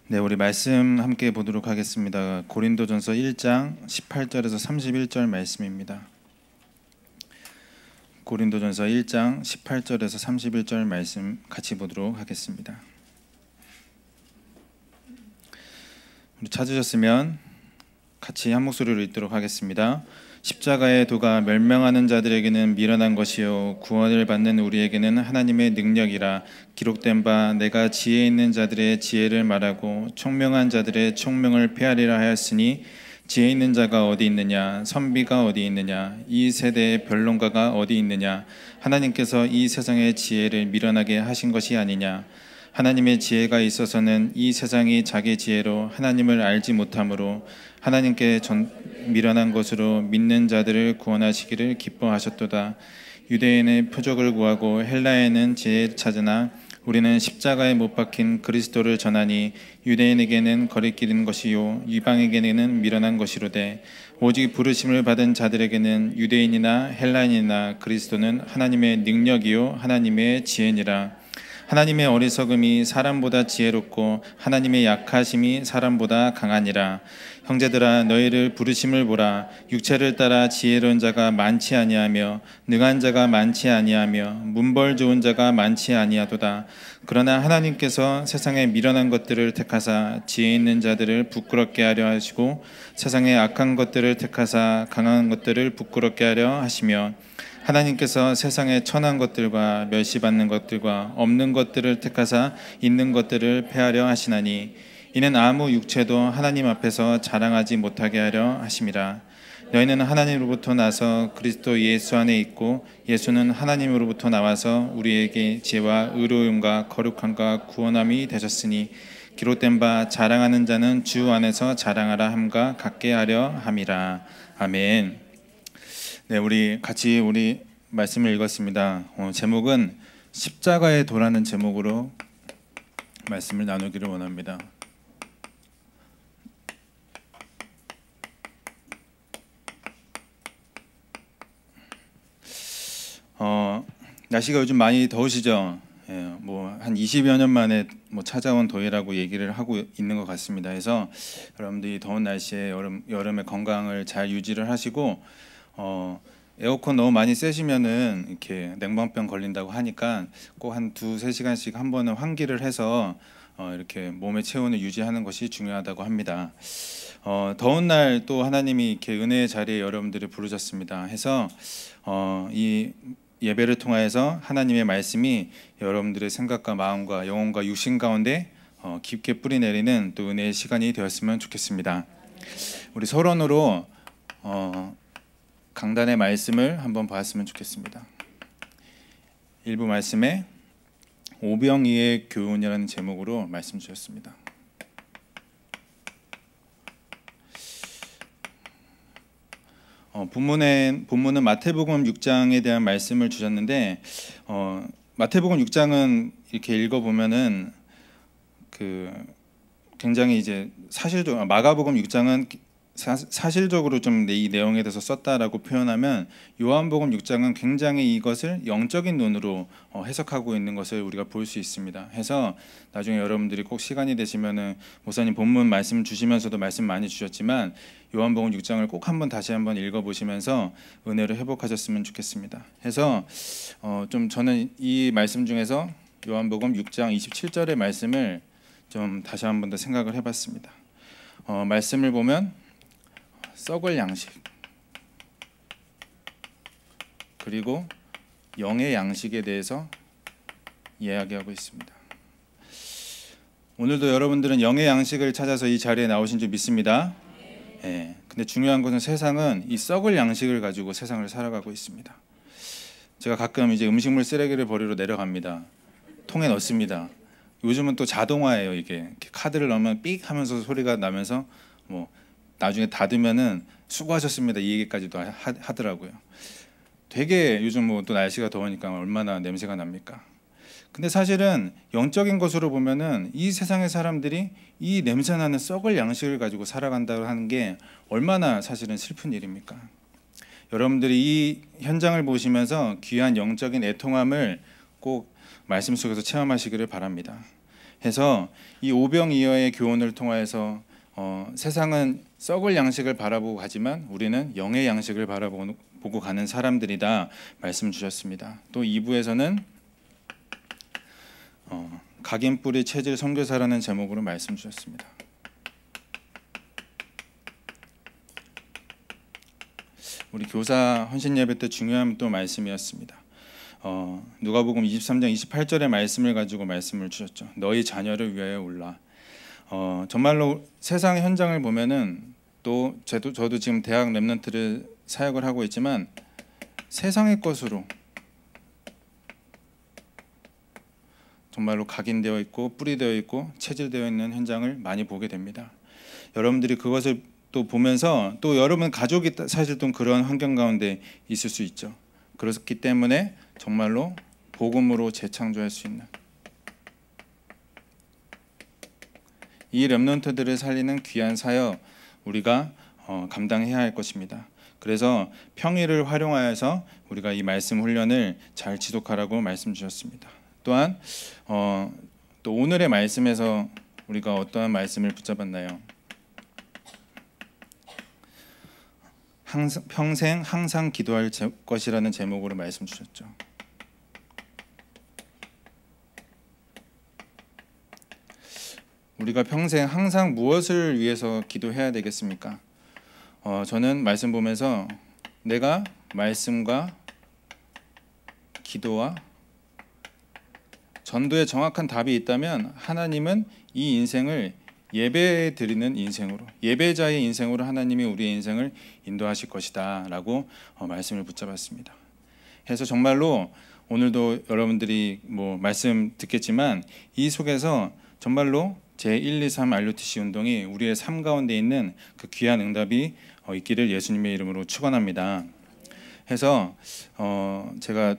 네, 우리 말씀 함께 보도록 하겠습니다. 고린도전서 1장 18절에서 31절 말씀입니다. 고린도전서 1장 18절에서 31절 말씀 같이 보도록 하겠습니다. 우리 찾으셨으면 같이 한 목소리로 읽도록 하겠습니다. 십자가의 도가 멸망하는 자들에게는 미련한 것이요 구원을 받는 우리에게는 하나님의 능력이라. 기록된 바 내가 지혜 있는 자들의 지혜를 말하고 총명한 자들의 총명을 폐하리라 하였으니, 지혜 있는 자가 어디 있느냐, 선비가 어디 있느냐, 이 세대의 변론가가 어디 있느냐. 하나님께서 이 세상의 지혜를 미련하게 하신 것이 아니냐. 하나님의 지혜가 있어서는 이 세상이 자기 지혜로 하나님을 알지 못하므로 하나님께 미련한 것으로 믿는 자들을 구원하시기를 기뻐하셨도다. 유대인의 표적을 구하고 헬라에는 지혜를 찾으나 우리는 십자가에 못 박힌 그리스도를 전하니, 유대인에게는 거리끼는 것이요 이방에게는 미련한 것이로되 오직 부르심을 받은 자들에게는 유대인이나 헬라인이나 그리스도는 하나님의 능력이요 하나님의 지혜니라. 하나님의 어리석음이 사람보다 지혜롭고 하나님의 약하심이 사람보다 강하니라. 형제들아, 너희를 부르심을 보라. 육체를 따라 지혜로운 자가 많지 아니하며 능한 자가 많지 아니하며 문벌 좋은 자가 많지 아니하도다. 그러나 하나님께서 세상의 미련한 것들을 택하사 지혜 있는 자들을 부끄럽게 하려 하시고, 세상의 악한 것들을 택하사 강한 것들을 부끄럽게 하려 하시며, 하나님께서 세상의 천한 것들과 멸시받는 것들과 없는 것들을 택하사 있는 것들을 폐하려 하시나니, 이는 아무 육체도 하나님 앞에서 자랑하지 못하게 하려 하심이라. 너희는 하나님으로부터 나서 그리스도 예수 안에 있고, 예수는 하나님으로부터 나와서 우리에게 지혜와 의로움과 거룩함과 구원함이 되셨으니, 기록된 바 자랑하는 자는 주 안에서 자랑하라 함과 같게 하려 함이라. 아멘. 네, 우리 같이 말씀을 읽었습니다. 제목은 십자가의 도라는 제목으로 말씀을 나누기를 원합니다. 날씨가 요즘 많이 더우시죠? 한 20여 년 만에 찾아온 더위라고 얘기를 하고 있는 것 같습니다. 그래서 여러분들이 더운 날씨에 여름에 건강을 잘 유지를 하시고, 에어컨 너무 많이 쐬시면은 이렇게 냉방병 걸린다고 하니까 꼭 한 2-3시간씩 한 번은 환기를 해서 이렇게 몸의 체온을 유지하는 것이 중요하다고 합니다. 더운 날 또 하나님이 이렇게 은혜의 자리에 여러분들을 부르셨습니다. 해서 이 예배를 통하여서 하나님의 말씀이 여러분들의 생각과 마음과 영혼과 육신 가운데 깊게 뿌리내리는 또 은혜의 시간이 되었으면 좋겠습니다. 우리 서론으로 강단의 말씀을 한번 봤으면 좋겠습니다. 일부 말씀에 오병이의 교훈이라는 제목으로 말씀 주셨습니다. 본문은 마태복음 6장에 대한 말씀을 주셨는데, 마태복음 6장은 이렇게 읽어보면은 굉장히 이제 사실적으로, 마가복음 6장은 사실적으로 좀 이 내용에 대해서 썼다라고 표현하면, 요한복음 6장은 굉장히 이것을 영적인 눈으로 해석하고 있는 것을 우리가 볼 수 있습니다. 해서 나중에 여러분들이 꼭 시간이 되시면은 목사님 본문 말씀 주시면서도 말씀 많이 주셨지만 요한복음 6장을 꼭 다시 한번 읽어보시면서 은혜를 회복하셨으면 좋겠습니다. 해서 좀 저는 이 말씀 중에서 요한복음 6장 27절의 말씀을 좀 다시 한번 더 생각을 해봤습니다. 말씀을 보면 썩을 양식, 그리고 영의 양식에 대해서 이야기하고 있습니다. 오늘도 여러분들은 영의 양식을 찾아서 이 자리에 나오신 줄 믿습니다. 근데 중요한 것은 세상은 이 썩을 양식을 가지고 세상을 살아가고 있습니다. 제가 가끔 이제 음식물 쓰레기를 버리러 내려갑니다. 통에 넣습니다. 요즘은 또 자동화예요. 이게 카드를 넣으면 삑 하면서 소리가 나면서 나중에 닫으면은 수고하셨습니다 이 얘기까지도 하더라고요. 되게 요즘 또 날씨가 더우니까 얼마나 냄새가 납니까? 근데 사실은 영적인 것으로 보면은 이 세상의 사람들이 이 냄새나는 썩을 양식을 가지고 살아간다고 하는 게 얼마나 사실은 슬픈 일입니까? 여러분들이 이 현장을 보시면서 귀한 영적인 애통함을 꼭 말씀 속에서 체험하시기를 바랍니다. 해서 이 오병이어의 교훈을 통하여서 세상은 썩을 양식을 바라보고 가지만 우리는 영의 양식을 바라보고 가는 사람들이다 말씀 주셨습니다. 또 2부에서는 각인 뿌리 체질 선교사라는 제목으로 말씀 주셨습니다. 우리 교사 헌신 예배 때 중요한 또 말씀이었습니다. 누가복음 23장 28절의 말씀을 가지고 말씀을 주셨죠. 너희 자녀를 위하여 울라. 정말로 세상 현장을 보면은 또 저도 지금 대학 랩런트를 사역을 하고 있지만 세상의 것으로 정말로 각인되어 있고 뿌리되어 있고 체질되어 있는 현장을 많이 보게 됩니다. 여러분들이 그것을 또 보면서 또 여러분 가족이 사실 또 그런 환경 가운데 있을 수 있죠. 그렇기 때문에 정말로 복음으로 재창조할 수 있는 이 렘넌트들을 살리는 귀한 사역 우리가 감당해야 할 것입니다. 그래서 평일을 활용하여서 우리가 이 말씀 훈련을 잘 지속하라고 말씀 주셨습니다. 또한 또 오늘의 말씀에서 우리가 어떠한 말씀을 붙잡았나요? 평생 항상 기도할 것이라는 제목으로 말씀 주셨죠. 우리가 평생 항상 무엇을 위해서 기도해야 되겠습니까? 저는 말씀 보면서 내가 말씀과 기도와 전도에 정확한 답이 있다면 하나님은 이 인생을 예배 드리는 인생으로, 예배자의 인생으로 하나님이 우리의 인생을 인도하실 것이다 라고 말씀을 붙잡았습니다. 그래서 정말로 오늘도 여러분들이 말씀 듣겠지만 이 속에서 정말로 제123 RUTC 운동이 우리의 삶 가운데 있는 그 귀한 응답이 있기를 예수님의 이름으로 축원합니다. 해서 제가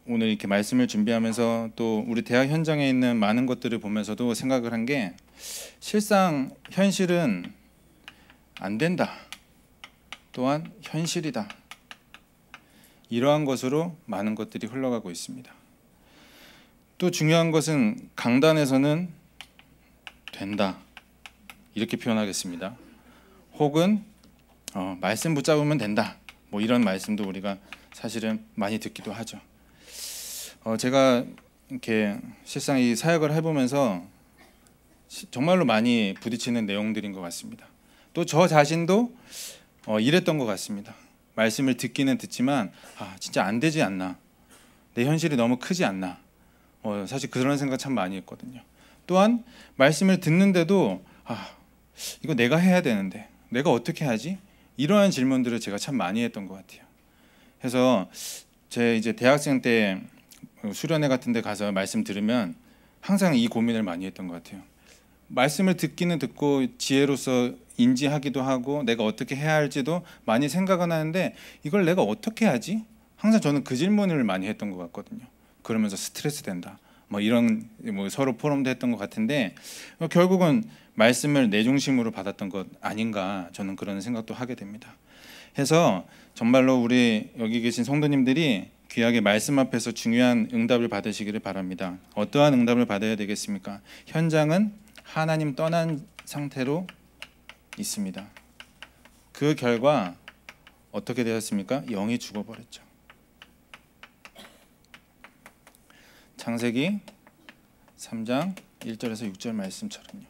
오늘 이렇게 말씀을 준비하면서 또 우리 대학 현장에 있는 많은 것들을 보면서도 생각을 한 게 실상 현실은 안 된다. 또한 현실이다. 이러한 것으로 많은 것들이 흘러가고 있습니다. 또 중요한 것은 강단에서는 된다. 이렇게 표현하겠습니다. 혹은 말씀 붙잡으면 된다. 이런 말씀도 우리가 사실은 많이 듣기도 하죠. 제가 이렇게 실상 이 사역을 해보면서 정말로 많이 부딪히는 내용들인 것 같습니다. 또 저 자신도 이랬던 것 같습니다. 말씀을 듣기는 듣지만 진짜 안 되지 않나, 내 현실이 너무 크지 않나, 사실 그런 생각 참 많이 했거든요. 또한 말씀을 듣는데도 이거 내가 해야 되는데 내가 어떻게 하지? 이러한 질문들을 제가 참 많이 했던 것 같아요. 그래서 제 이제 대학생 때 수련회 같은 데 가서 말씀 들으면 항상 이 고민을 많이 했던 것 같아요. 말씀을 듣기는 듣고 지혜로서 인지하기도 하고 내가 어떻게 해야 할지도 많이 생각은 하는데 이걸 내가 어떻게 하지? 항상 저는 그 질문을 많이 했던 것 같거든요. 그러면서 스트레스 된다. 이런 서로 포럼도 했던 것 같은데 결국은 말씀을 내 중심으로 받았던 것 아닌가 저는 그런 생각도 하게 됩니다. 해서 정말로 우리 여기 계신 성도님들이 귀하게 말씀 앞에서 중요한 응답을 받으시기를 바랍니다. 어떠한 응답을 받아야 되겠습니까? 현장은 하나님 떠난 상태로 있습니다. 그 결과 어떻게 되었습니까? 영이 죽어버렸죠. 창세기 3장 1절에서 6절 말씀처럼요.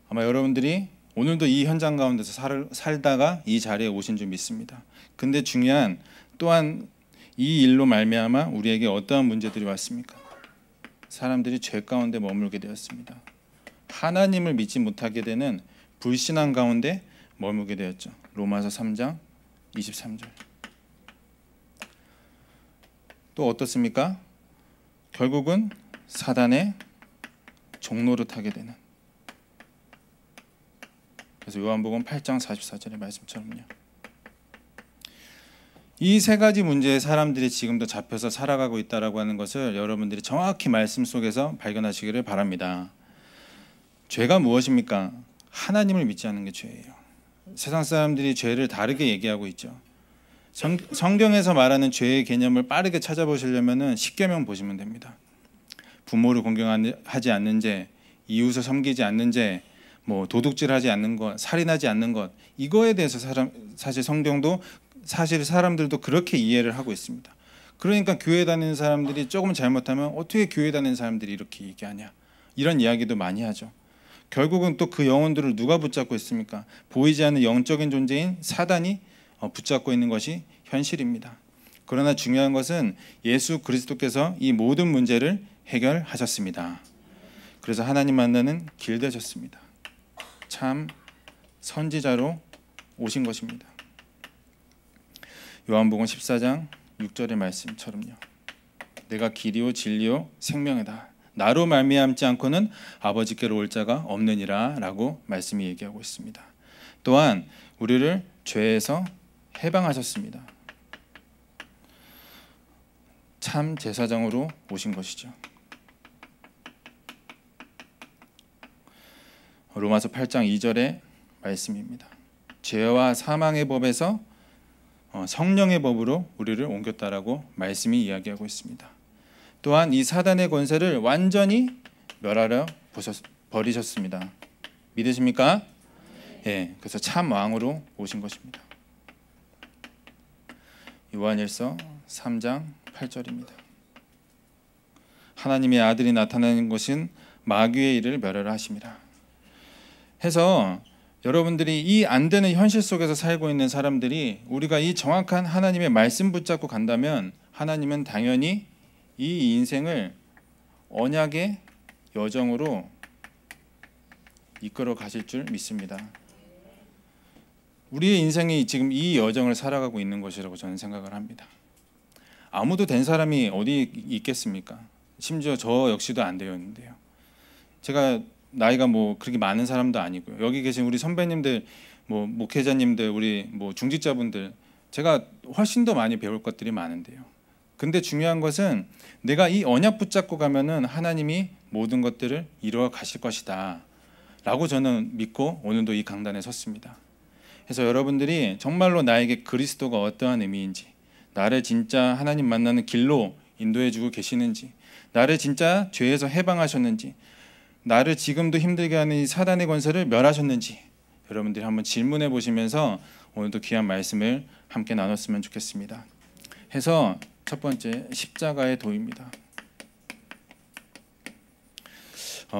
아마 여러분들이 오늘도 이 현장 가운데서 살다가 이 자리에 오신 줄 믿습니다. 근데 중요한 또한 이 일로 말미암아 우리에게 어떠한 문제들이 왔습니까? 사람들이 죄 가운데 머물게 되었습니다. 하나님을 믿지 못하게 되는 불신앙 가운데 머물게 되었죠. 로마서 3장 23절. 또 어떻습니까? 결국은 사단의 종노릇하게 되는. 그래서 요한복음 8장 44절의 말씀처럼요. 이 세 가지 문제에 사람들이 지금도 잡혀서 살아가고 있다라고 하는 것을 여러분들이 정확히 말씀 속에서 발견하시기를 바랍니다. 죄가 무엇입니까? 하나님을 믿지 않는 게 죄예요. 세상 사람들이 죄를 다르게 얘기하고 있죠. 성경에서 말하는 죄의 개념을 빠르게 찾아보시려면 십계명 보시면 됩니다. 부모를 공경하지 않는 죄, 이웃을 섬기지 않는 죄, 뭐 도둑질하지 않는 것, 살인하지 않는 것, 이거에 대해서 사실 성경도 사실 사람들도 그렇게 이해를 하고 있습니다. 그러니까 교회 다니는 사람들이 조금 잘못하면 어떻게 교회 다니는 사람들이 이렇게 얘기하냐, 이런 이야기도 많이 하죠. 결국은 또 그 영혼들을 누가 붙잡고 있습니까? 보이지 않는 영적인 존재인 사단이 붙잡고 있는 것이 현실입니다. 그러나 중요한 것은 예수 그리스도께서 이 모든 문제를 해결하셨습니다. 그래서 하나님 만나는 길 되셨습니다. 참 선지자로 오신 것입니다. 요한복음 14장 6절의 말씀처럼요. 내가 길이요 진리요 생명이다. 나로 말미암지 않고는 아버지께로 올 자가 없느니라 라고 말씀이 얘기하고 있습니다. 또한 우리를 죄에서 해방하셨습니다. 참 제사장으로 오신 것이죠. 로마서 8장 2절의 말씀입니다. 죄와 사망의 법에서 성령의 법으로 우리를 옮겼다라고 말씀이 이야기하고 있습니다. 또한 이 사단의 권세를 완전히 멸하려 버리셨습니다. 믿으십니까? 예, 그래서 참 왕으로 오신 것입니다. 요한일서 3장 8절입니다. 하나님의 아들이 나타나는 것은 마귀의 일을 멸하려 하심이라. 해서 여러분들이 이 안 되는 현실 속에서 살고 있는 사람들이 우리가 이 정확한 하나님의 말씀 붙잡고 간다면 하나님은 당연히 이 인생을 언약의 여정으로 이끌어 가실 줄 믿습니다. 우리의 인생이 지금 이 여정을 살아가고 있는 것이라고 저는 생각을 합니다. 아무도 된 사람이 어디 있겠습니까? 심지어 저 역시도 안 되었는데요. 제가 나이가 뭐 그렇게 많은 사람도 아니고요. 여기 계신 우리 선배님들, 뭐 목회자님들, 우리 뭐 중직자분들, 제가 훨씬 더 많이 배울 것들이 많은데요. 근데 중요한 것은 내가 이 언약 붙잡고 가면은 하나님이 모든 것들을 이루어 가실 것이다 라고 저는 믿고 오늘도 이 강단에 섰습니다. 그래서 여러분들이 정말로 나에게 그리스도가 어떠한 의미인지, 나를 진짜 하나님 만나는 길로 인도해 주고 계시는지, 나를 진짜 죄에서 해방하셨는지, 나를 지금도 힘들게 하는 이 사단의 권세를 멸하셨는지 여러분들이 한번 질문해 보시면서 오늘도 귀한 말씀을 함께 나눴으면 좋겠습니다. 해서 첫 번째 십자가의 도입니다.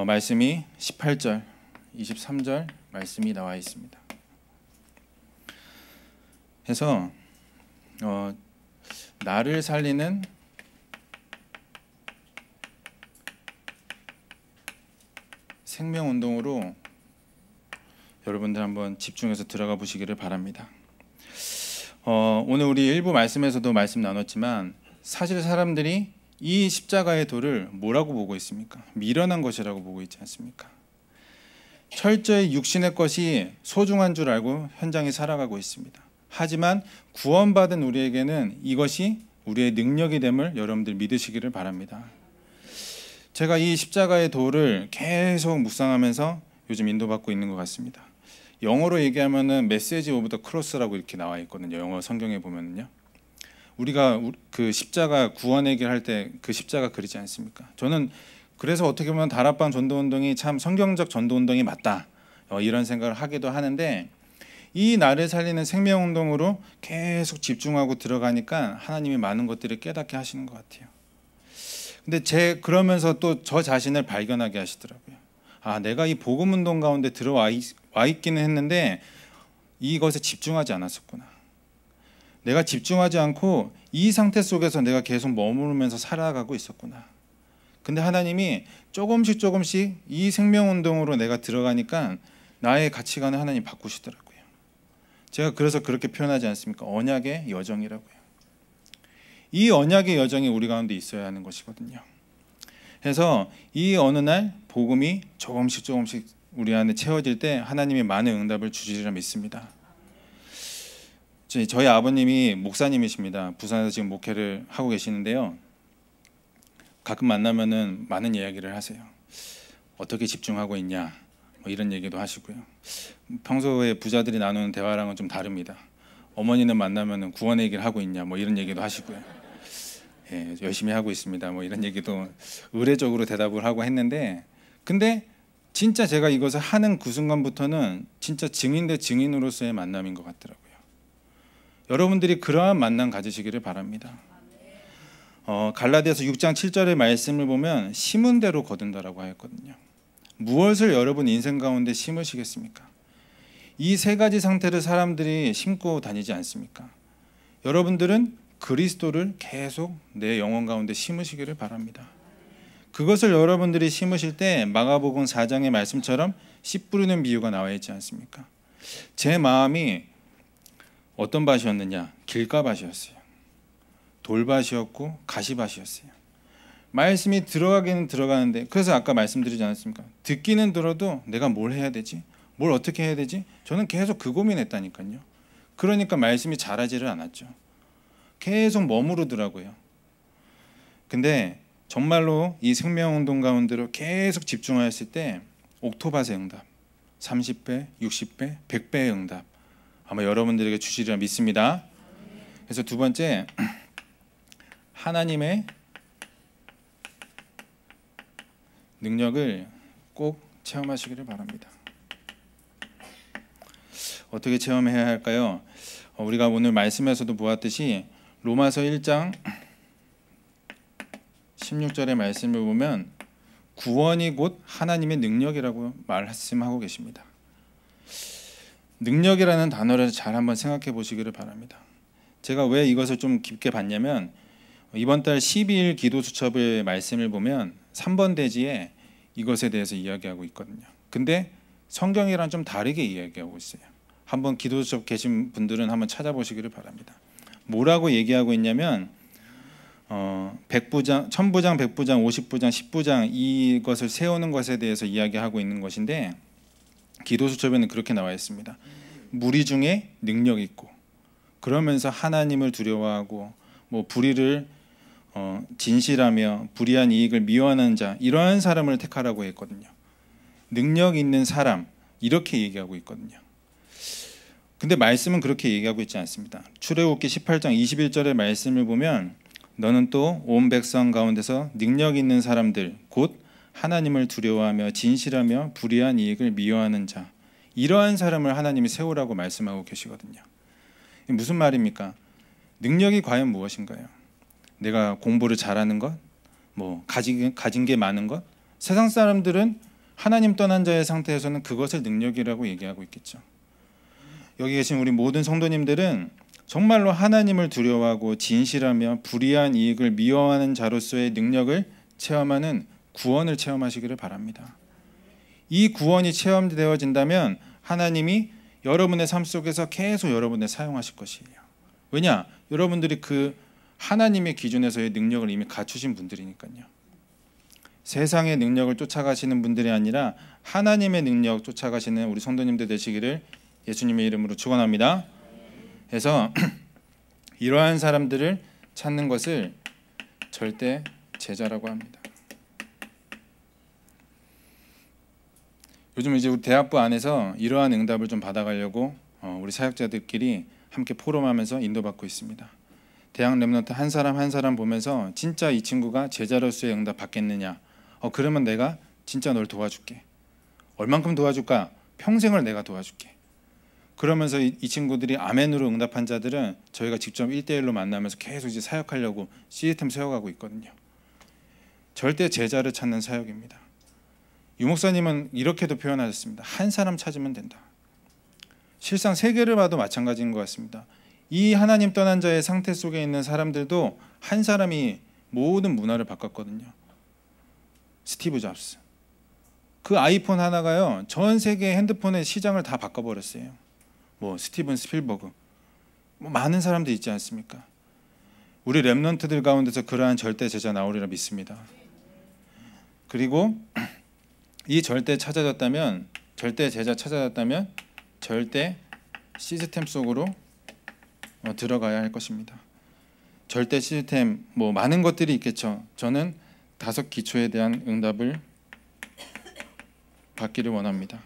말씀이 18절, 23절 말씀이 나와 있습니다. 해서 나를 살리는 생명운동으로 여러분들 한번 집중해서 들어가 보시기를 바랍니다. 오늘 우리 일부 말씀에서도 말씀 나눴지만 사실 사람들이 이 십자가의 도를 뭐라고 보고 있습니까? 미련한 것이라고 보고 있지 않습니까? 철저히 육신의 것이 소중한 줄 알고 현장에 살아가고 있습니다. 하지만 구원받은 우리에게는 이것이 우리의 능력이 됨을 여러분들 믿으시기를 바랍니다. 제가 이 십자가의 도를 계속 묵상하면서 요즘 인도받고 있는 것 같습니다. 영어로 얘기하면은 메시지 오브 더 크로스라고 이렇게 나와 있거든요. 영어 성경에 보면은요. 우리가 그 십자가 구원 얘기할 때 그 십자가 그리지 않습니까? 저는 그래서 어떻게 보면 다락방 전도운동이 참 성경적 전도운동이 맞다, 이런 생각을 하기도 하는데, 이 나를 살리는 생명운동으로 계속 집중하고 들어가니까 하나님이 많은 것들을 깨닫게 하시는 것 같아요. 근데 그러면서 또 저 자신을 발견하게 하시더라고요. 아, 내가 이 복음운동 가운데 들어와 있기는 했는데 이것에 집중하지 않았었구나. 내가 집중하지 않고 이 상태 속에서 내가 계속 머무르면서 살아가고 있었구나. 근데 하나님이 조금씩 이 생명운동으로 내가 들어가니까 나의 가치관을 하나님 바꾸시더라고요. 제가 그래서 그렇게 표현하지 않습니까? 언약의 여정이라고요. 이 언약의 여정이 우리 가운데 있어야 하는 것이거든요. 그래서 이 어느 날 복음이 조금씩 우리 안에 채워질 때 하나님이 많은 응답을 주시리라 믿습니다. 저희 아버님이 목사님이십니다. 부산에서 지금 목회를 하고 계시는데요. 가끔 만나면은 많은 이야기를 하세요. 어떻게 집중하고 있냐, 뭐 이런 얘기도 하시고요. 평소에 부자들이 나누는 대화랑은 좀 다릅니다. 어머니는 만나면은 구원 얘기를 하고 있냐, 뭐 이런 얘기도 하시고요. 예, 열심히 하고 있습니다. 뭐 이런 얘기도 의례적으로 대답을 하고 했는데, 근데 진짜 제가 이것을 하는 그 순간부터는 진짜 증인 대 증인으로서의 만남인 것 같더라고요. 여러분들이 그러한 만남 가지시기를 바랍니다. 갈라디아서 6장 7절의 말씀을 보면 심은 대로 거둔다라고 하였거든요. 무엇을 여러분 인생 가운데 심으시겠습니까? 이 세 가지 상태를 사람들이 심고 다니지 않습니까? 여러분들은 그리스도를 계속 내 영혼 가운데 심으시기를 바랍니다. 그것을 여러분들이 심으실 때 마가복음 4장의 말씀처럼 씨 뿌리는 비유가 나와 있지 않습니까? 제 마음이 어떤 밭이었느냐? 길가밭이었어요. 돌밭이었고 가시밭이었어요. 말씀이 들어가기는 들어가는데, 그래서 아까 말씀드리지 않았습니까? 듣기는 들어도 내가 뭘 해야 되지? 뭘 어떻게 해야 되지? 저는 계속 그 고민했다니까요. 그러니까 말씀이 자라지를 않았죠. 계속 머무르더라고요. 근데 정말로 이 생명운동 가운데로 계속 집중하였을 때 옥토밭의 응답, 30배, 60배, 100배의 응답 아마 여러분들에게 주시리라 믿습니다. 그래서 두 번째, 하나님의 능력을 꼭 체험하시기를 바랍니다. 어떻게 체험해야 할까요? 우리가 오늘 말씀에서도 보았듯이 로마서 1장 16절의 말씀을 보면 구원이 곧 하나님의 능력이라고 말씀하고 계십니다. 능력이라는 단어를 잘 한번 생각해 보시기를 바랍니다. 제가 왜 이것을 좀 깊게 봤냐면 이번 달 12일 기도수첩의 말씀을 보면 3번 대지에 이것에 대해서 이야기하고 있거든요. 근데 성경이랑 좀 다르게 이야기하고 있어요. 한번 기도수첩 계신 분들은 한번 찾아보시기를 바랍니다. 뭐라고 얘기하고 있냐면 100부장, 1000부장, 100부장, 50부장, 10부장 이것을 세우는 것에 대해서 이야기하고 있는 것인데 기도수첩에는 그렇게 나와 있습니다. 무리 중에 능력 있고 그러면서 하나님을 두려워하고 뭐 불의를 진실하며 불의한 이익을 미워하는 자, 이러한 사람을 택하라고 했거든요. 능력 있는 사람 이렇게 얘기하고 있거든요. 근데 말씀은 그렇게 얘기하고 있지 않습니다. 출애굽기 18장 21절의 말씀을 보면 너는 또 온 백성 가운데서 능력 있는 사람들 곧 하나님을 두려워하며 진실하며 불의한 이익을 미워하는 자, 이러한 사람을 하나님이 세우라고 말씀하고 계시거든요. 무슨 말입니까? 능력이 과연 무엇인가요? 내가 공부를 잘하는 것, 뭐 가진 게 많은 것. 세상 사람들은 하나님 떠난 자의 상태에서는 그것을 능력이라고 얘기하고 있겠죠. 여기 계신 우리 모든 성도님들은 정말로 하나님을 두려워하고 진실하며 불의한 이익을 미워하는 자로서의 능력을 체험하는 구원을 체험하시기를 바랍니다. 이 구원이 체험되어진다면 하나님이 여러분의 삶 속에서 계속 여러분을 사용하실 것이에요. 왜냐? 여러분들이 그 하나님의 기준에서의 능력을 이미 갖추신 분들이니까요. 세상의 능력을 쫓아가시는 분들이 아니라 하나님의 능력 쫓아가시는 우리 성도님들 되시기를 예수님의 이름으로 축원합니다. 그래서 이러한 사람들을 찾는 것을 절대 제자라고 합니다. 요즘 이제 우리 대학부 안에서 이러한 응답을 좀 받아가려고 우리 사역자들끼리 함께 포럼하면서 인도받고 있습니다. 대학 렘넌트 한 사람 한 사람 보면서 진짜 이 친구가 제자로서의 응답 받겠느냐? 그러면 내가 진짜 널 도와줄게. 얼만큼 도와줄까? 평생을 내가 도와줄게. 그러면서 이 친구들이 아멘으로 응답한 자들은 저희가 직접 1대1로 만나면서 계속 이제 사역하려고 시스템 세워가고 있거든요. 절대 제자를 찾는 사역입니다. 유 목사님은 이렇게도 표현하셨습니다. 한 사람 찾으면 된다. 실상 세계를 봐도 마찬가지인 것 같습니다. 이 하나님 떠난 자의 상태 속에 있는 사람들도 한 사람이 모든 문화를 바꿨거든요. 스티브 잡스. 그 아이폰 하나가요 전 세계 핸드폰의 시장을 다 바꿔버렸어요. 뭐 스티븐 스필버그, 뭐 많은 사람들 있지 않습니까? 우리 렘넌트들 가운데서 그러한 절대 제자 나오리라 믿습니다. 그리고 이 절대 찾아졌다면, 절대 제자 찾아졌다면 절대 시스템 속으로 들어가야 할 것입니다. 절대 시스템 뭐 많은 것들이 있겠죠. 저는 5 기초에 대한 응답을 받기를 원합니다.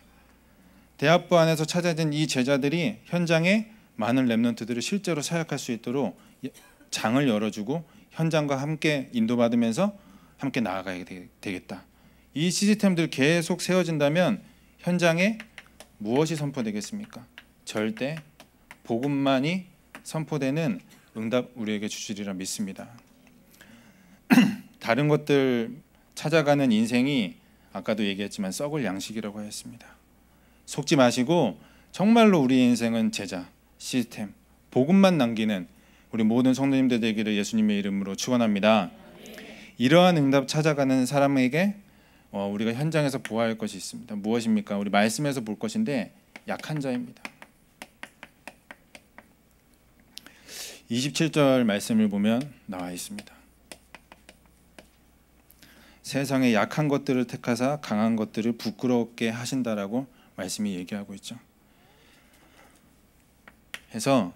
대학부 안에서 찾아진 이 제자들이 현장에 많은 렘넌트들을 실제로 사역할 수 있도록 장을 열어주고 현장과 함께 인도받으면서 함께 나아가야 되겠다. 이 시스템들 계속 세워진다면 현장에 무엇이 선포되겠습니까? 절대 복음만이 선포되는 응답 우리에게 주시리라 믿습니다. 다른 것들 찾아가는 인생이 아까도 얘기했지만 썩을 양식이라고 했습니다. 속지 마시고 정말로 우리 인생은 제자, 시스템, 복음만 남기는 우리 모든 성도님들 되기를 예수님의 이름으로 축원합니다. 이러한 응답 찾아가는 사람에게 우리가 현장에서 보아할 것이 있습니다. 무엇입니까? 우리 말씀에서 볼 것인데 약한 자입니다. 27절 말씀을 보면 나와 있습니다. 세상의 약한 것들을 택하사 강한 것들을 부끄럽게 하신다라고 말씀이 얘기하고 있죠. 해서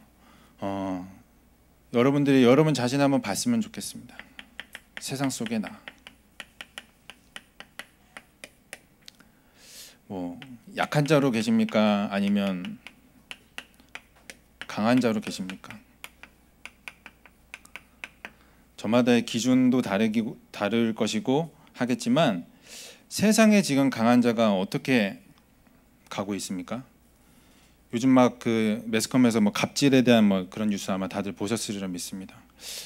여러분들이 여러분 자신 한번 봤으면 좋겠습니다. 세상 속에 나. 약한 자로 계십니까? 아니면 강한 자로 계십니까? 저마다의 기준도 다를 것이고 하겠지만 세상에 지금 강한 자가 어떻게 가고 있습니까? 요즘 막 그 매스컴에서 갑질에 대한 그런 뉴스 아마 다들 보셨으리라 믿습니다.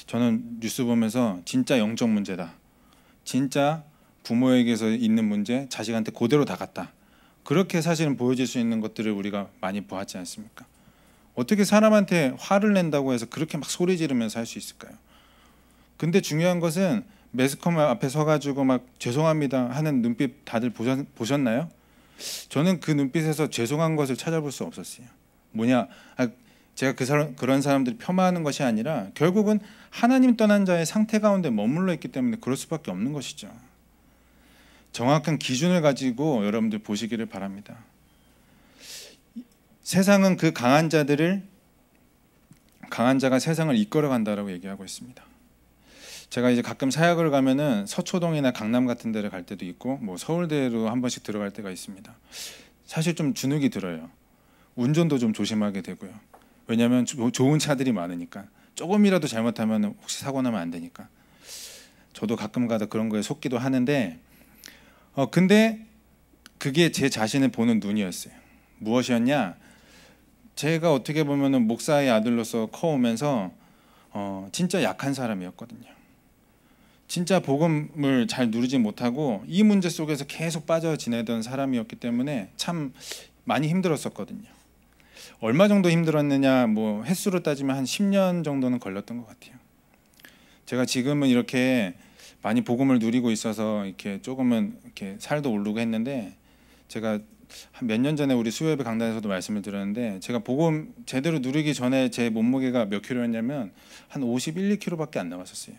저는 뉴스 보면서 진짜 영적 문제다. 진짜 부모에게서 있는 문제 자식한테 그대로 다 갔다. 그렇게 사실은 보여질 수 있는 것들을 우리가 많이 보았지 않습니까? 어떻게 사람한테 화를 낸다고 해서 그렇게 막 소리 지르면서 할 수 있을까요? 근데 중요한 것은 매스컴 앞에 서가지고 막 죄송합니다 하는 눈빛 다들 보셨나요? 저는 그 눈빛에서 죄송한 것을 찾아볼 수 없었어요. 제가 그런 사람들이 폄하하는 것이 아니라 결국은 하나님 떠난 자의 상태 가운데 머물러 있기 때문에 그럴 수밖에 없는 것이죠. 정확한 기준을 가지고 여러분들 보시기를 바랍니다. 세상은 그 강한 자가 세상을 이끌어 간다라고 얘기하고 있습니다. 제가 이제 가끔 사역을 가면은 서초동이나 강남 같은 데를 갈 때도 있고 서울대로 한 번씩 들어갈 때가 있습니다. 사실 좀 주눅이 들어요. 운전도 좀 조심하게 되고요. 왜냐하면 좋은 차들이 많으니까 조금이라도 잘못하면 혹시 사고 나면 안 되니까. 저도 가끔가다 그런 거에 속기도 하는데 근데 그게 제 자신을 보는 눈이었어요. 무엇이었냐? 제가 어떻게 보면은 목사의 아들로서 커오면서 진짜 약한 사람이었거든요. 진짜 복음을 잘 누리지 못하고 이 문제 속에서 계속 빠져 지내던 사람이었기 때문에 참 많이 힘들었었거든요. 얼마 정도 힘들었느냐 횟수로 따지면 한 10년 정도는 걸렸던 것 같아요. 제가 지금은 이렇게 많이 복음을 누리고 있어서 이렇게 조금은 이렇게 살도 오르고 했는데 제가 한 몇 년 전에 우리 수요예배 강단에서도 말씀을 드렸는데 제가 복음 제대로 누리기 전에 제 몸무게가 몇 킬로였냐면 한 51, 2kg밖에 안 나왔었어요.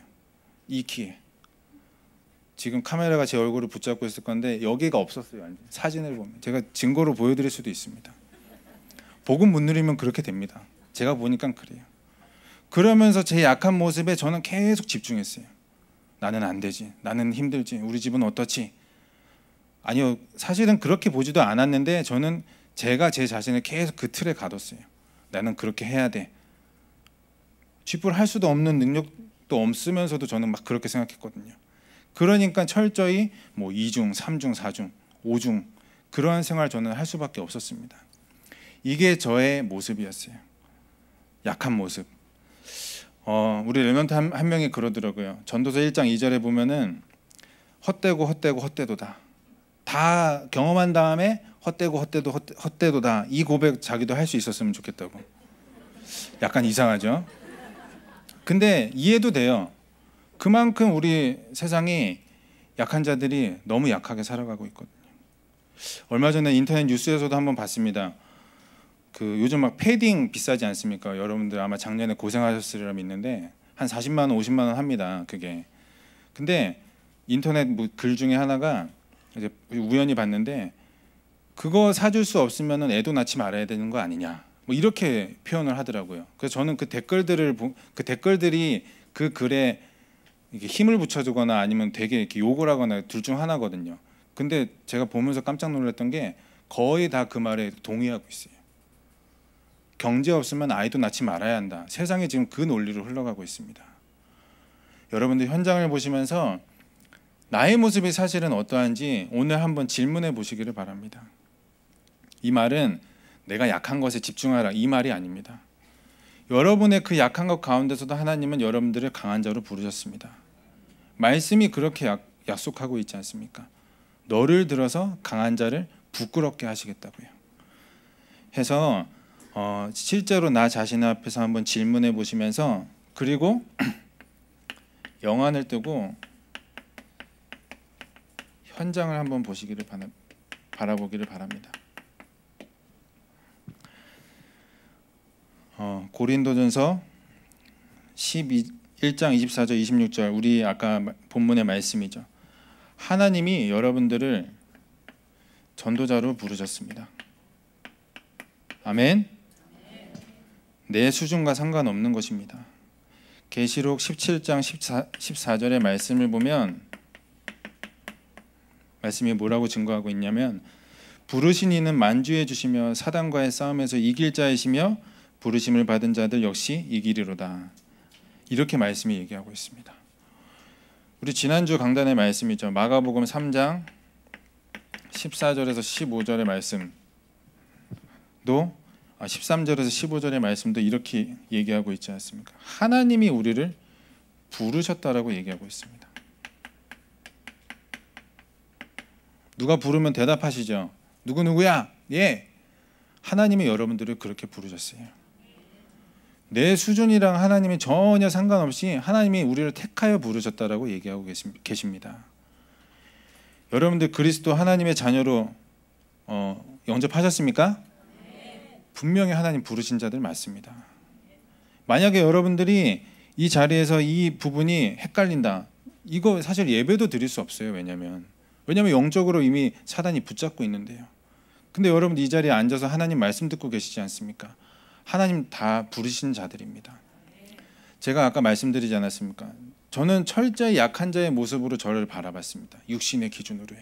이 키에. 지금 카메라가 제 얼굴을 붙잡고 있을 건데 여기가 없었어요. 사진을 보면 제가 증거로 보여드릴 수도 있습니다. 복음 못 누리면 그렇게 됩니다. 제가 보니까 그래요. 그러면서 제 약한 모습에 저는 계속 집중했어요. 나는 안 되지. 나는 힘들지. 우리 집은 어떻지? 아니요. 사실은 그렇게 보지도 않았는데 저는 제가 제 자신을 계속 그 틀에 가뒀어요. 나는 그렇게 해야 돼. 쥐뿔 할 수도 없는 능력도 없으면서도 저는 막 그렇게 생각했거든요. 그러니까 철저히 2중, 3중, 4중, 5중 그러한 생활 저는 할 수밖에 없었습니다. 이게 저의 모습이었어요. 약한 모습. 우리 레몬트 한 명이 그러더라고요. 전도서 1장 2절에 보면은 헛되도다. 다 경험한 다음에 헛되도다. 이 고백 자기도 할 수 있었으면 좋겠다고. 약간 이상하죠? 근데 이해도 돼요. 그만큼 우리 세상이 약한 자들이 너무 약하게 살아가고 있거든요. 얼마 전에 인터넷 뉴스에서도 한번 봤습니다. 요즘 막 패딩 비싸지 않습니까? 여러분들 아마 작년에 고생하셨으리라 믿는데 한 40만 원, 50만 원 합니다. 그게. 근데 인터넷 글 중에 하나가 이제 우연히 봤는데 그거 사줄 수 없으면 애도 낳지 말아야 되는 거 아니냐. 이렇게 표현을 하더라고요. 그래서 저는 그 댓글들이 그 글에 이렇게 힘을 붙여주거나 아니면 되게 이렇게 욕을 하거나 둘 중 하나거든요. 근데 제가 보면서 깜짝 놀랐던 게 거의 다 그 말에 동의하고 있어요. 경제 없으면 아이도 낳지 말아야 한다. 세상에 지금 그 논리로 흘러가고 있습니다. 여러분들 현장을 보시면서 나의 모습이 사실은 어떠한지 오늘 한번 질문해 보시기를 바랍니다. 이 말은 내가 약한 것에 집중하라 이 말이 아닙니다. 여러분의 그 약한 것 가운데서도 하나님은 여러분들을 강한 자로 부르셨습니다. 말씀이 그렇게 약속하고 있지 않습니까? 너를 들어서 강한 자를 부끄럽게 하시겠다고요. 해서 실제로 나 자신 앞에서 한번 질문해 보시면서, 그리고 영안을 뜨고 현장을 한번 보시기를 바라보기를 바랍니다. 고린도전서 1장 24절 26절 우리 아까 본문의 말씀이죠. 하나님이 여러분들을 전도자로 부르셨습니다. 아멘. 내 수준과 상관없는 것입니다. 계시록 17장 14절의 말씀을 보면 말씀이 뭐라고 증거하고 있냐면, 부르신 이는 만주해 주시며 사단과의 싸움에서 이길 자이시며 부르심을 받은 자들 역시 이기리로다. 이렇게 말씀이 얘기하고 있습니다. 우리 지난주 강단의 말씀이죠. 마가복음 3장 14절에서 15절의 말씀도 13절에서 15절의 말씀도 이렇게 얘기하고 있지 않습니까? 하나님이 우리를 부르셨다라고 얘기하고 있습니다. 누가 부르면 대답하시죠. 누구누구야? 예. 하나님이 여러분들을 그렇게 부르셨어요. 내 수준이랑 하나님이 전혀 상관없이 하나님이 우리를 택하여 부르셨다라고 얘기하고 계십니다. 여러분들 그리스도 하나님의 자녀로 영접하셨습니까? 분명히 하나님 부르신 자들 맞습니다. 만약에 여러분들이 이 자리에서 이 부분이 헷갈린다, 이거 사실 예배도 드릴 수 없어요. 왜냐하면 영적으로 이미 사단이 붙잡고 있는데요. 근데 여러분들 이 자리에 앉아서 하나님 말씀 듣고 계시지 않습니까? 하나님 다 부르신 자들입니다. 제가 아까 말씀드리지 않았습니까? 저는 철저히 약한 자의 모습으로 저를 바라봤습니다. 육신의 기준으로요.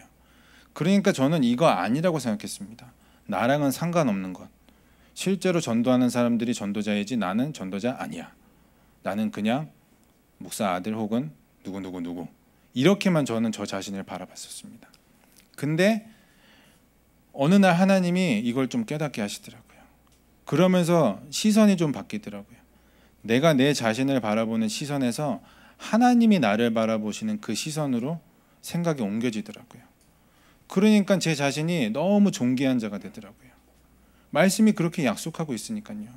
그러니까 저는 이거 아니라고 생각했습니다. 나랑은 상관없는 것. 실제로 전도하는 사람들이 전도자이지 나는 전도자 아니야. 나는 그냥 목사 아들 혹은 누구 이렇게만 저는 저 자신을 바라봤었습니다. 근데 어느 날 하나님이 이걸 좀 깨닫게 하시더라고요. 그러면서 시선이 좀 바뀌더라고요. 내가 내 자신을 바라보는 시선에서 하나님이 나를 바라보시는 그 시선으로 생각이 옮겨지더라고요. 그러니까 제 자신이 너무 존귀한 자가 되더라고요. 말씀이 그렇게 약속하고 있으니까요.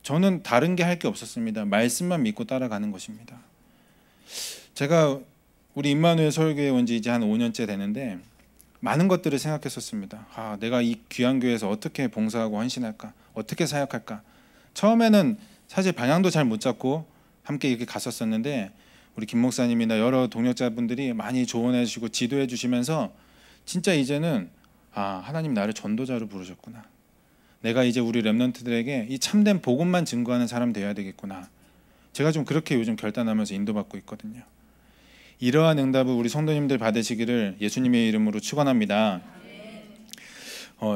저는 다른 게 할 게 없었습니다. 말씀만 믿고 따라가는 것입니다. 제가 우리 임마누엘 서울교회 온 지 이제 한 5년째 되는데 많은 것들을 생각했었습니다. 내가 이 귀한 교회에서 어떻게 봉사하고 헌신할까? 어떻게 사역할까? 처음에는 사실 방향도 잘 못 잡고 함께 이렇게 갔었었는데 우리 김 목사님이나 여러 동역자분들이 많이 조언해 주시고 지도해 주시면서 진짜 이제는 하나님 나를 전도자로 부르셨구나. 내가 이제 우리 렘넌트들에게 이 참된 복음만 증거하는 사람 되어야 되겠구나. 제가 좀 그렇게 요즘 결단하면서 인도받고 있거든요. 이러한 응답을 우리 성도님들 받으시기를 예수님의 이름으로 축원합니다.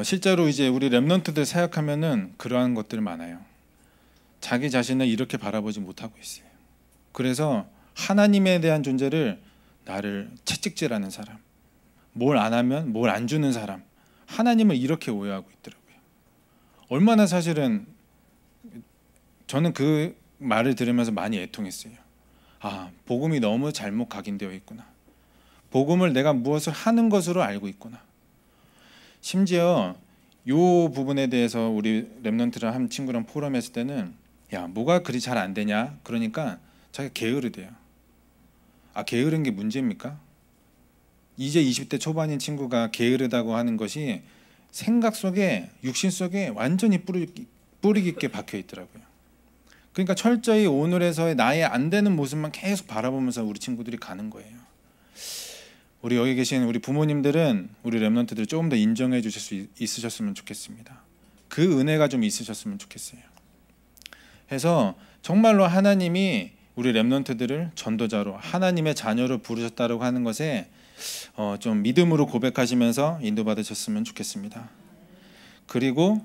실제로 이제 우리 렘넌트들 사역하면은 그러한 것들 많아요. 자기 자신을 이렇게 바라보지 못하고 있어요. 그래서 하나님에 대한 존재를 나를 채찍질하는 사람, 뭘 안 하면 뭘 안 주는 사람, 하나님을 이렇게 오해하고 있더라고요. 얼마나 사실은 저는 그 말을 들으면서 많이 애통했어요. 복음이 너무 잘못 각인되어 있구나. 복음을 내가 무엇을 하는 것으로 알고 있구나. 심지어 이 부분에 대해서 우리 렘넌트랑 한 친구랑 포럼했을 때는 뭐가 그리 잘 안 되냐? 그러니까 자기가 게으르대요. 게으른 게 문제입니까? 이제 20대 초반인 친구가 게으르다고 하는 것이 생각 속에, 육신 속에 완전히 뿌리 깊게 박혀 있더라고요. 그러니까 철저히 오늘에서의 나의 안 되는 모습만 계속 바라보면서 우리 친구들이 가는 거예요. 우리 여기 계신 우리 부모님들은 우리 렘넌트들 조금 더 인정해 주실 수 있으셨으면 좋겠습니다. 그 은혜가 좀 있으셨으면 좋겠어요. 해서 정말로 하나님이 우리 렘넌트들을 전도자로 하나님의 자녀로 부르셨다고 하는 것에 좀 믿음으로 고백하시면서 인도받으셨으면 좋겠습니다. 그리고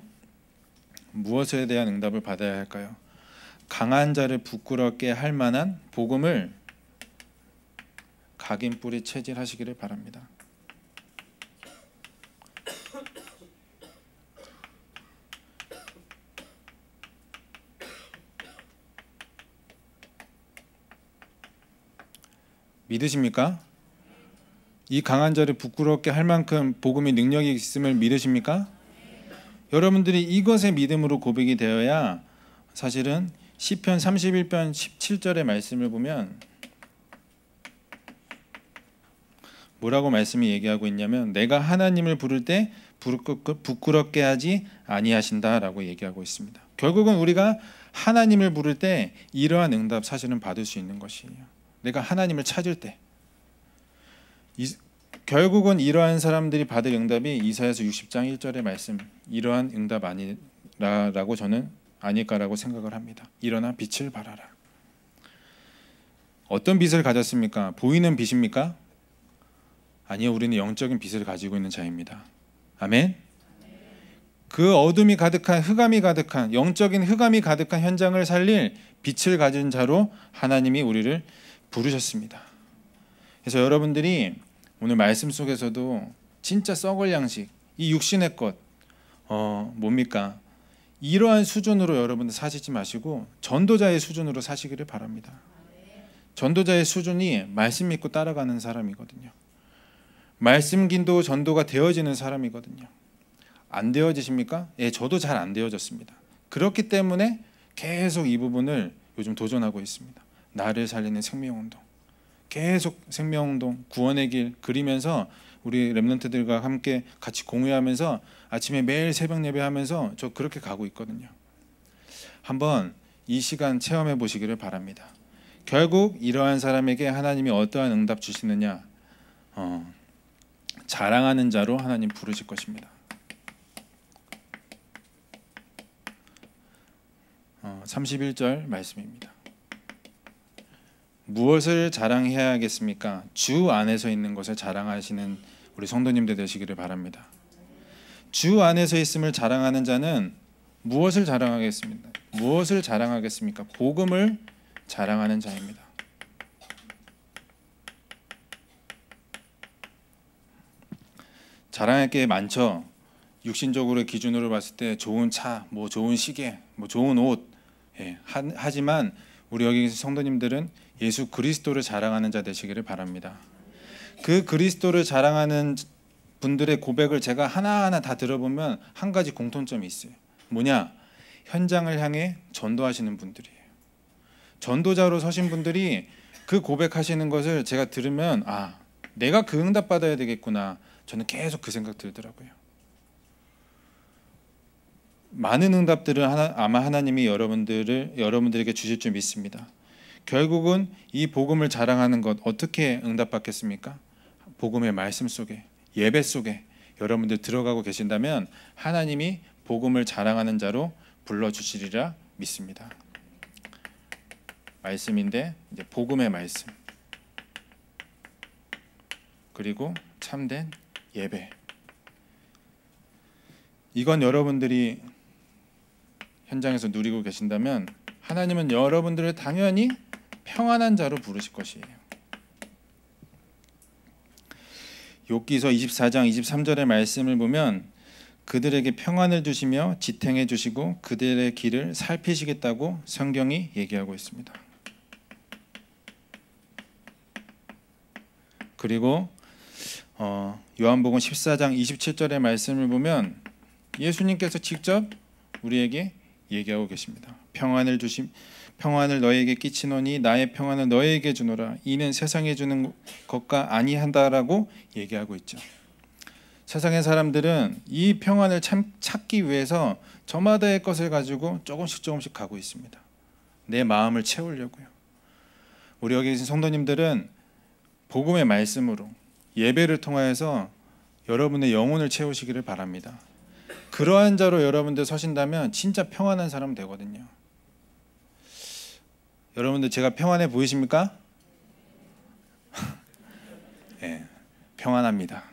무엇에 대한 응답을 받아야 할까요? 강한 자를 부끄럽게 할 만한 복음을 각인 뿌리 체질하시기를 바랍니다. 믿으십니까? 이 강한 자를 부끄럽게 할 만큼 복음의 능력이 있음을 믿으십니까? 여러분들이 이것의 믿음으로 고백이 되어야 사실은 시편 31편 17절의 말씀을 보면 뭐라고 말씀이 얘기하고 있냐면 내가 하나님을 부를 때 부끄럽게 하지 아니하신다라고 얘기하고 있습니다. 결국은 우리가 하나님을 부를 때 이러한 응답 사실은 받을 수 있는 것이에요. 내가 하나님을 찾을 때 결국은 이러한 사람들이 받을 응답이 이사야서 60장 1절의 말씀 이러한 응답 아니라라고 저는 아닐까라고 생각을 합니다. 일어나 빛을 발하라. 어떤 빛을 가졌습니까? 보이는 빛입니까? 아니요, 우리는 영적인 빛을 가지고 있는 자입니다. 아멘. 그 어둠이 가득한 흑암이 가득한 영적인 흑암이 가득한 현장을 살릴 빛을 가진 자로 하나님이 우리를 부르셨습니다. 그래서 여러분들이 오늘 말씀 속에서도 진짜 썩을 양식, 이 육신의 것 뭡니까? 이러한 수준으로 여러분들 사시지 마시고 전도자의 수준으로 사시기를 바랍니다. 전도자의 수준이 말씀 믿고 따라가는 사람이거든요. 말씀 기도 전도가 되어지는 사람이거든요. 안 되어지십니까? 예, 저도 잘 안 되어졌습니다. 그렇기 때문에 계속 이 부분을 요즘 도전하고 있습니다. 나를 살리는 생명운동, 계속 생명운동, 구원의 길 그리면서 우리 렘넌트들과 함께 같이 공유하면서 아침에 매일 새벽 예배하면서 저 그렇게 가고 있거든요. 한번 이 시간 체험해 보시기를 바랍니다. 결국 이러한 사람에게 하나님이 어떠한 응답 주시느냐, 자랑하는 자로 하나님 부르실 것입니다. 31절 말씀입니다. 무엇을 자랑해야겠습니까? 주 안에서 있는 것을 자랑하시는 우리 성도님들 되시기를 바랍니다. 주 안에서 있음을 자랑하는 자는 무엇을 자랑하겠습니까? 무엇을 자랑하겠습니까? 복음을 자랑하는 자입니다. 자랑할 게 많죠. 육신적으로 기준으로 봤을 때 좋은 차, 뭐 좋은 시계, 뭐 좋은 옷, 하지만 우리 여기 성도님들은 예수 그리스도를 자랑하는 자 되시기를 바랍니다. 그 그리스도를 자랑하는 분들의 고백을 제가 하나하나 다 들어보면 한 가지 공통점이 있어요. 뭐냐? 현장을 향해 전도하시는 분들이에요. 전도자로 서신 분들이 그 고백하시는 것을 제가 들으면 내가 그 응답 받아야 되겠구나. 저는 계속 그 생각 들더라고요. 많은 응답들을 아마 하나님이 여러분들에게 주실 줄 믿습니다. 결국은 이 복음을 자랑하는 것 어떻게 응답받겠습니까? 복음의 말씀 속에, 예배 속에 여러분들 들어가고 계신다면 하나님이 복음을 자랑하는 자로 불러주시리라 믿습니다. 말씀인데 이제 복음의 말씀 그리고 참된 예배, 이건 여러분들이 현장에서 누리고 계신다면 하나님은 여러분들을 당연히 평안한 자로 부르실 것이에요. 욥기서 24장 23절의 말씀을 보면 그들에게 평안을 주시며 지탱해 주시고 그들의 길을 살피시겠다고 성경이 얘기하고 있습니다. 그리고 요한복음 14장 27절의 말씀을 보면 예수님께서 직접 우리에게 얘기하고 계십니다. 평안을 너에게 끼치노니 나의 평안을 너에게 주노라. 이는 세상에 주는 것과 아니한다라고 얘기하고 있죠. 세상의 사람들은 이 평안을 찾기 위해서 저마다의 것을 가지고 조금씩 가고 있습니다. 내 마음을 채우려고요. 우리 여기 계신 성도님들은 복음의 말씀으로 예배를 통하여서 여러분의 영혼을 채우시기를 바랍니다. 그러한 자로 여러분들 서신다면 진짜 평안한 사람 되거든요. 여러분들 제가 평안해 보이십니까? 네, 평안합니다.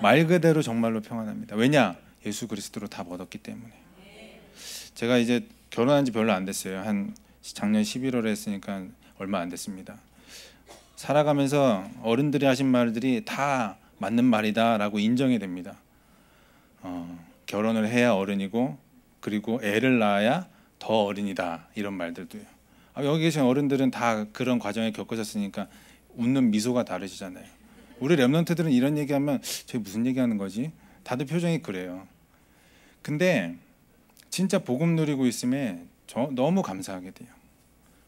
말 그대로 정말로 평안합니다. 왜냐? 예수 그리스도로 다 얻었기 때문에. 제가 이제 결혼한 지 별로 안 됐어요. 한 작년 11월에 했으니까 얼마 안 됐습니다. 살아가면서 어른들이 하신 말들이 다 맞는 말이다라고 인정이 됩니다. 결혼을 해야 어른이고 그리고 애를 낳아야 더 어른이다 이런 말들도요. 여기 계신 어른들은 다 그런 과정을 겪으셨으니까 웃는 미소가 다르시잖아요. 우리 랩런트들은 이런 얘기하면 저게 무슨 얘기하는 거지? 다들 표정이 그래요. 근데 진짜 복음 누리고 있으면 너무 감사하게 돼요.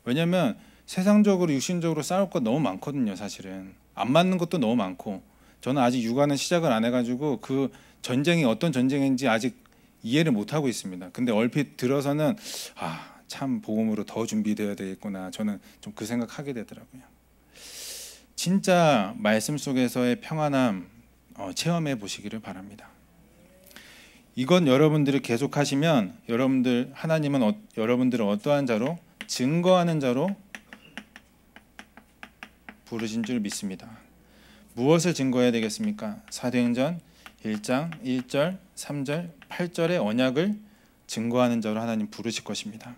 왜냐하면 세상적으로 육신적으로 싸울 것 너무 많거든요. 사실은 안 맞는 것도 너무 많고 저는 아직 육아는 시작을 안 해가지고 그 전쟁이 어떤 전쟁인지 아직 이해를 못 하고 있습니다. 근데 얼핏 들어서는 참 복음으로 더 준비되어야 되겠구나. 저는 좀 그 생각하게 되더라고요. 진짜 말씀 속에서의 평안함 체험해 보시기를 바랍니다. 이건 여러분들이 계속 하시면 하나님은 여러분들을 어떠한 자로 증거하는 자로 부르신 줄 믿습니다. 무엇을 증거해야 되겠습니까? 사도행전 1장 1절, 3절, 8절의 언약을 증거하는 자로 하나님 부르실 것입니다.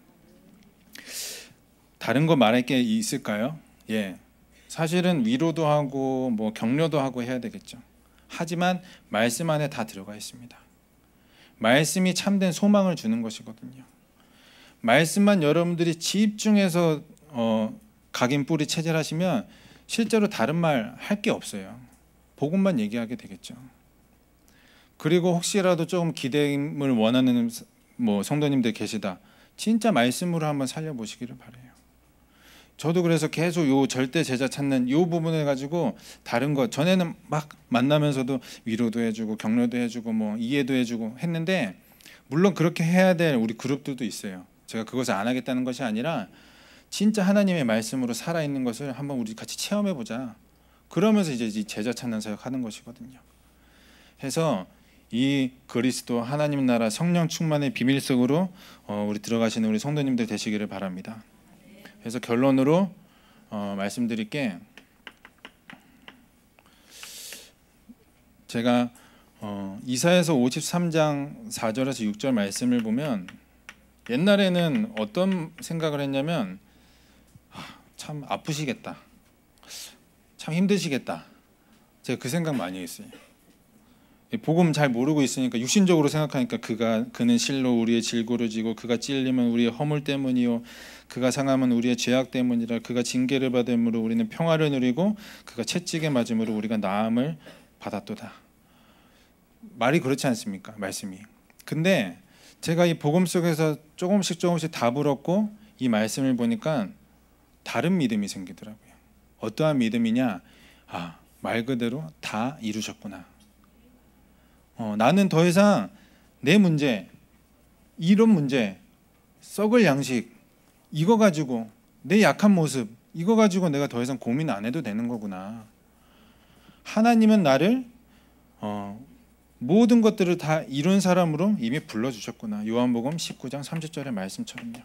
다른 거 말할 게 있을까요? 예, 사실은 위로도 하고 뭐 격려도 하고 해야 되겠죠. 하지만 말씀 안에 다 들어가 있습니다. 말씀이 참된 소망을 주는 것이거든요. 말씀만 여러분들이 집중해서 각인 뿌리 체질하시면 실제로 다른 말 할 게 없어요. 복음만 얘기하게 되겠죠. 그리고 혹시라도 조금 기대임을 원하는 성도님들 계시다. 진짜 말씀으로 한번 살려보시기를 바라요. 저도 그래서 계속 요 절대 제자 찾는 요 부분을 가지고 다른 거 전에는 막 만나면서도 위로도 해주고 격려도 해주고 뭐 이해도 해주고 했는데 물론 그렇게 해야 될 우리 그룹들도 있어요. 제가 그것을 안 하겠다는 것이 아니라 진짜 하나님의 말씀으로 살아있는 것을 한번 우리 같이 체험해보자. 그러면서 이제 제자 찾는 사역 하는 것이거든요. 해서 이 그리스도 하나님 나라 성령 충만의 비밀 속으로 우리 들어가시는 우리 성도님들 되시기를 바랍니다. 그래서 결론으로 말씀드릴게, 제가 이사야서 53장 4절에서 6절 말씀을 보면 옛날에는 어떤 생각을 했냐면 참 아프시겠다, 참 힘드시겠다, 제가 그 생각 많이 했어요. 복음 잘 모르고 있으니까 육신적으로 생각하니까 그는 실로 우리의 질고를 지고 그가 찔림은 우리의 허물 때문이요 그가 상함은 우리의 죄악 때문이라 그가 징계를 받음으로 우리는 평화를 누리고 그가 채찍에 맞음으로 우리가 나음을 받았도다. 말이 그렇지 않습니까? 말씀이. 근데 제가 이 복음 속에서 조금씩 답을 얻고 이 말씀을 보니까 다른 믿음이 생기더라고요. 어떠한 믿음이냐? 말 그대로 다 이루셨구나. 나는 더 이상 내 문제, 이런 문제, 썩을 양식 이거 가지고 내 약한 모습 이거 가지고 내가 더 이상 고민 안 해도 되는 거구나. 하나님은 나를 모든 것들을 다 이룬 사람으로 이미 불러주셨구나. 요한복음 19장 30절의 말씀처럼요.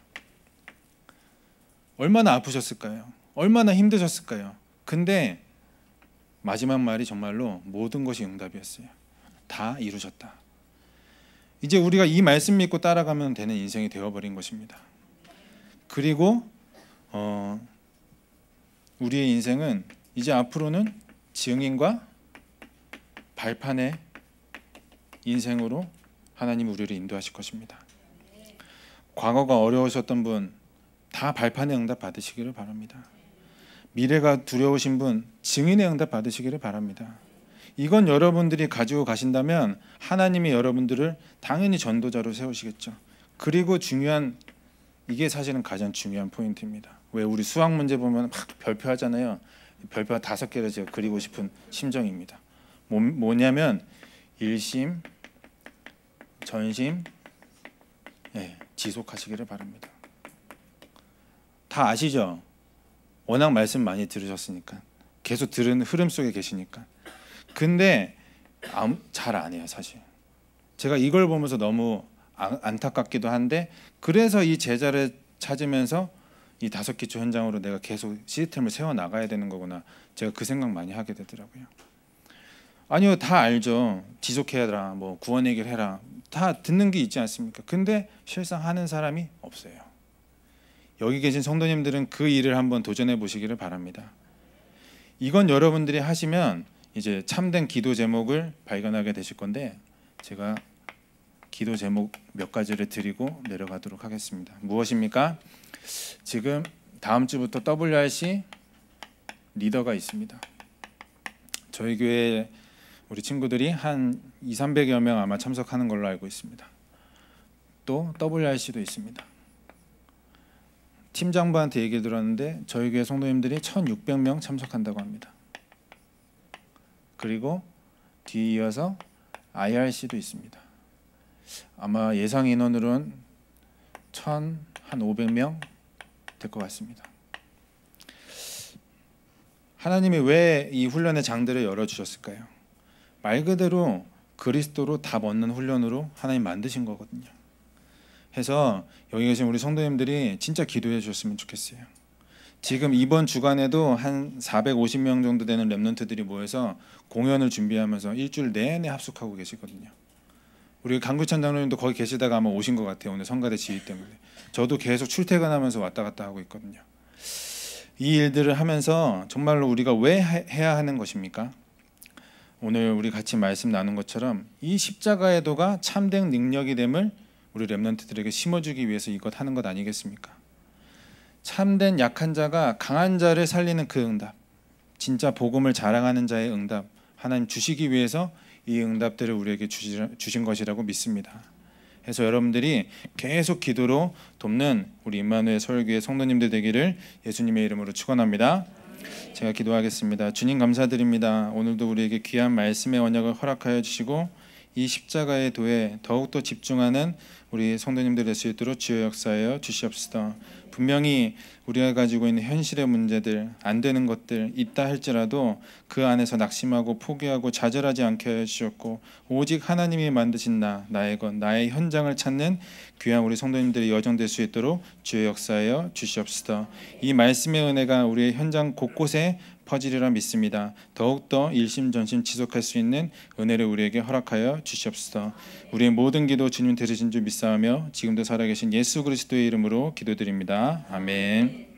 얼마나 아프셨을까요? 얼마나 힘드셨을까요? 근데 마지막 말이 정말로 모든 것이 응답이었어요. 다 이루셨다. 이제 우리가 이 말씀 믿고 따라가면 되는 인생이 되어버린 것입니다. 그리고 우리의 인생은 이제 앞으로는 증인과 발판의 인생으로 하나님 우리를 인도하실 것입니다. 과거가 어려우셨던 분 다 발판의 응답 받으시기를 바랍니다. 미래가 두려우신 분 증인의 응답 받으시기를 바랍니다. 이건 여러분들이 가지고 가신다면 하나님이 여러분들을 당연히 전도자로 세우시겠죠. 그리고 이게 사실은 가장 중요한 포인트입니다. 왜 우리 수학 문제 보면 막 별표 하잖아요. 별표 5개를 제가 그리고 싶은 심정입니다. 뭐냐면 일심, 전심, 지속하시기를 바랍니다. 다 아시죠? 워낙 말씀 많이 들으셨으니까, 계속 들은 흐름 속에 계시니까. 근데 잘 안 해요, 사실. 제가 이걸 보면서 너무 안타깝기도 한데, 그래서 이 제자를 찾으면서 이 5기초 현장으로 내가 계속 시스템을 세워 나가야 되는 거구나. 제가 그 생각 많이 하게 되더라고요. 아니요, 다 알죠. 지속해라, 뭐 구원 얘기를 다 듣는 게 있지 않습니까? 근데 실상 하는 사람이 없어요. 여기 계신 성도님들은 그 일을 한번 도전해 보시기를 바랍니다. 이건 여러분들이 하시면 이제 참된 기도 제목을 발견하게 되실 건데, 제가 기도 제목 몇 가지를 드리고 내려가도록 하겠습니다. 무엇입니까? 지금 다음 주부터 WRC 리더가 있습니다. 저희 교회 우리 친구들이 한 200~300여 명 아마 참석하는 걸로 알고 있습니다. 또 WRC도 있습니다. 팀장부한테 얘기 들었는데 저희 교회 성도님들이 1600명 참석한다고 합니다. 그리고 뒤에 이어서 IRC도 있습니다. 아마 예상 인원으로는 1,500명 될 것 같습니다. 하나님이 왜 이 훈련의 장들을 열어주셨을까요? 말 그대로 그리스도로 답 얻는 훈련으로 하나님 만드신 거거든요. 해서 여기 계신 우리 성도님들이 진짜 기도해 주셨으면 좋겠어요. 지금 이번 주간에도 한 450명 정도 되는 렘넌트들이 모여서 공연을 준비하면서 일주일 내내 합숙하고 계시거든요. 우리 강구찬 장로님도 거기 계시다가 아마 오신 것 같아요. 오늘 성가대 지휘 때문에. 저도 계속 출퇴근하면서 왔다 갔다 하고 있거든요. 이 일들을 하면서 정말로 우리가 왜 해야 하는 것입니까? 오늘 우리 같이 말씀 나눈 것처럼 이 십자가의 도가 참된 능력이 됨을 우리 렘넌트들에게 심어주기 위해서 이것 하는 것 아니겠습니까? 참된 약한 자가 강한 자를 살리는 그 응답, 진짜 복음을 자랑하는 자의 응답, 하나님 주시기 위해서 이 응답들을 우리에게 주신 것이라고 믿습니다. 그래서 여러분들이 계속 기도로 돕는 우리 임마누엘 서울교회 성도님들 되기를 예수님의 이름으로 축원합니다. 제가 기도하겠습니다. 주님 감사드립니다. 오늘도 우리에게 귀한 말씀의 언약을 허락하여 주시고 이 십자가의 도에 더욱더 집중하는 우리 성도님들 될 수 있도록 주여 역사하여 주시옵소서. 분명히 우리가 가지고 있는 현실의 문제들, 안 되는 것들 있다 할지라도 그 안에서 낙심하고 포기하고 좌절하지 않게 하여 주셨고, 오직 하나님이 만드신 나의 것, 나의 현장을 찾는 귀한 우리 성도님들이 여정될 수 있도록 주여 역사하여 주시옵소서. 이 말씀의 은혜가 우리의 현장 곳곳에 퍼지리라 믿습니다. 더욱더 일심전심 지속할 수 있는 은혜를 우리에게 허락하여 주시옵소서. 우리의 모든 기도 주님 들으신 줄 믿사오며 지금도 살아계신 예수 그리스도의 이름으로 기도드립니다. 아멘.